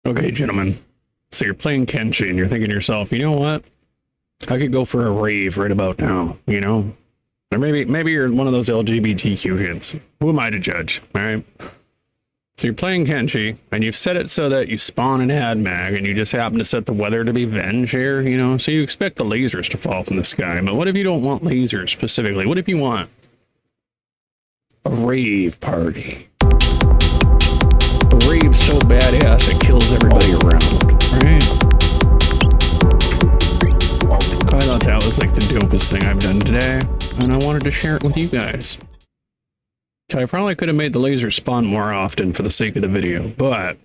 Okay, gentlemen. So you're playing Kenshi and you're thinking to yourself, you know what? I could go for a rave right about now, you know? Or maybe you're one of those LGBTQ kids. Who am I to judge, all right? So you're playing Kenshi, and you've set it so that you spawn an ad mag, and you just happen to set the weather to be venge here, you know? So you expect the lasers to fall from the sky, but what if you don't want lasers specifically? What if you want a rave party? A rave so badass it kills everybody around, right? I thought that was like the dopest thing I've done today, and I wanted to share it with you guys. I probably could have made the laser spawn more often for the sake of the video, but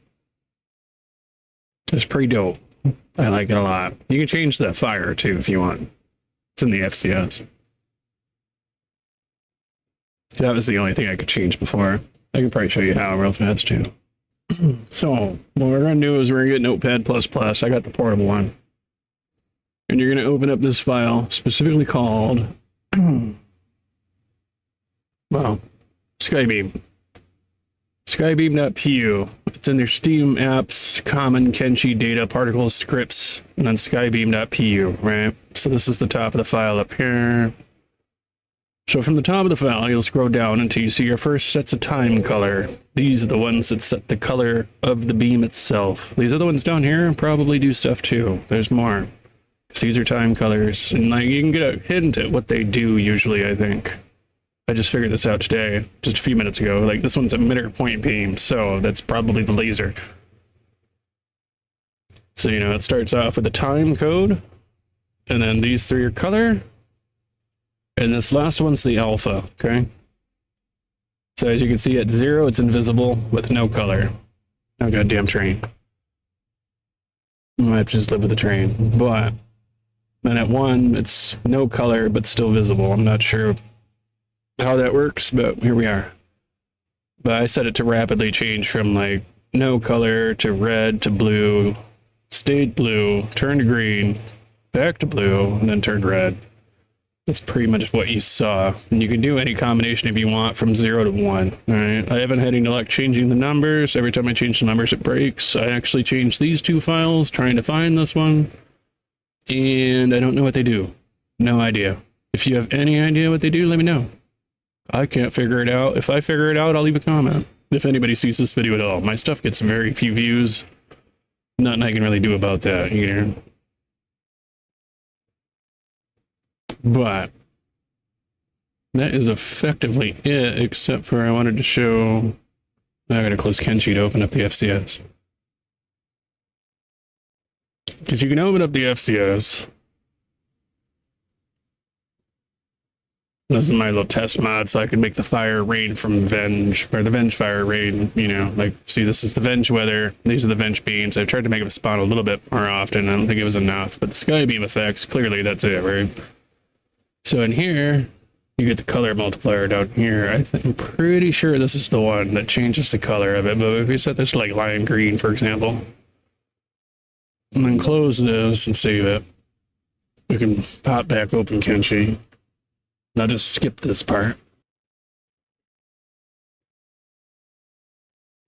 it's pretty dope. I like it a lot. You can change the fire too if you want. It's in the FCS. That was the only thing I could change before. I can probably show you how real fast too. So what we're going to do is we're going to get Notepad++. I got the portable one. And you're going to open up this file specifically called, well, Skybeam. Skybeam.pu. It's in their Steam apps, common Kenshi data particles scripts, and then Skybeam.pu, right? So this is the top of the file up here. So from the top of the file, you'll scroll down until you see your first sets of time color. These are the ones that set the color of the beam itself. These other ones down here probably do stuff too. There's more. These are time colors, and like you can get a hint at what they do usually, I think. I just figured this out today, just a few minutes ago. Like this one's a emitter point beam, so that's probably the laser. So, you know, it starts off with the time code, and then these three are color, and this last one's the alpha, okay? So as you can see at 0, it's invisible with no color. Oh, goddamn train. I might have to just live with the train, but then at 1, it's no color, but still visible. I'm not sure how that works, but here we are. But I set it to rapidly change from like no color to red to blue, stayed blue, turned green, back to blue, and then turned red. That's pretty much what you saw. And you can do any combination if you want from 0 to 1. All right. I haven't had any luck changing the numbers. Every time I change the numbers, it breaks. I actually changed these two files trying to find this one, and I don't know what they do. No idea. If you have any idea what they do, let me know. I can't figure it out. If I figure it out, I'll leave a comment. If anybody sees this video at all. My stuff gets very few views. Nothing I can really do about that, you know. But that is effectively it, except for I wanted to show... I gotta close Kenshi to open up the FCS. Because you can open up the FCS. This is my little test mod, so I can make the fire rain from Venge, or the Venge fire rain, you know, like, see, this is the Venge weather, these are the Venge beams. I've tried to make them spawn a little bit more often, I don't think it was enough, but the sky beam effects, clearly that's it, right? So in here, you get the color multiplier down here. I'm pretty sure this is the one that changes the color of it, but if we set this to like lime green, for example, and then close this and save it, we can pop back open Kenshi. I'll just skip this part.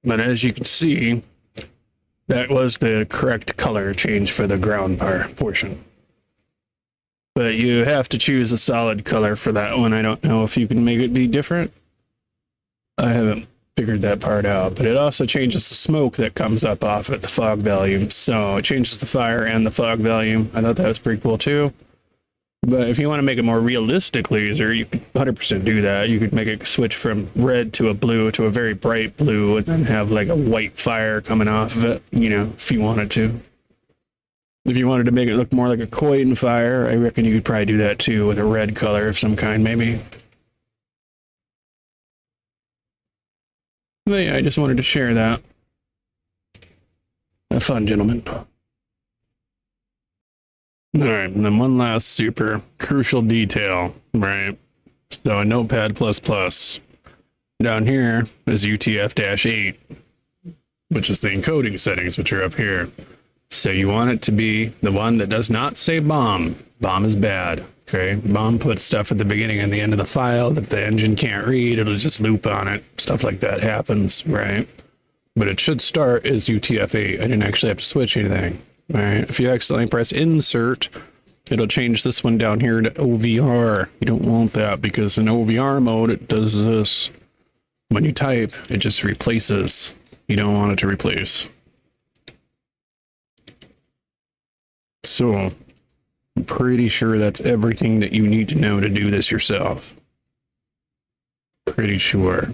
But as you can see, that was the correct color change for the ground portion. But you have to choose a solid color for that one. I don't know if you can make it be different. I haven't figured that part out. But it also changes the smoke that comes up off it, the fog volume. So it changes the fire and the fog volume. I thought that was pretty cool too. But if you want to make a more realistic laser, you could 100% do that. You could make it switch from red to a blue to a very bright blue and then have like a white fire coming off of it, you know, if you wanted to. If you wanted to make it look more like a coin fire, I reckon you could probably do that too with a red color of some kind, maybe. But yeah, I just wanted to share that. Have fun, gentlemen. All right, and then one last super crucial detail, right? So a Notepad++. Down here is UTF-8, which is the encoding settings, which are up here. So you want it to be the one that does not say bomb. Bomb is bad, okay? Bomb puts stuff at the beginning and the end of the file that the engine can't read. It'll just loop on it. Stuff like that happens, right? but it should start as UTF-8. I didn't actually have to switch anything. All right, if you accidentally press insert, it'll change this one down here to OVR. You don't want that because in OVR mode, it does this. When you type, it just replaces. You don't want it to replace. So, I'm pretty sure that's everything that you need to know to do this yourself. Pretty sure.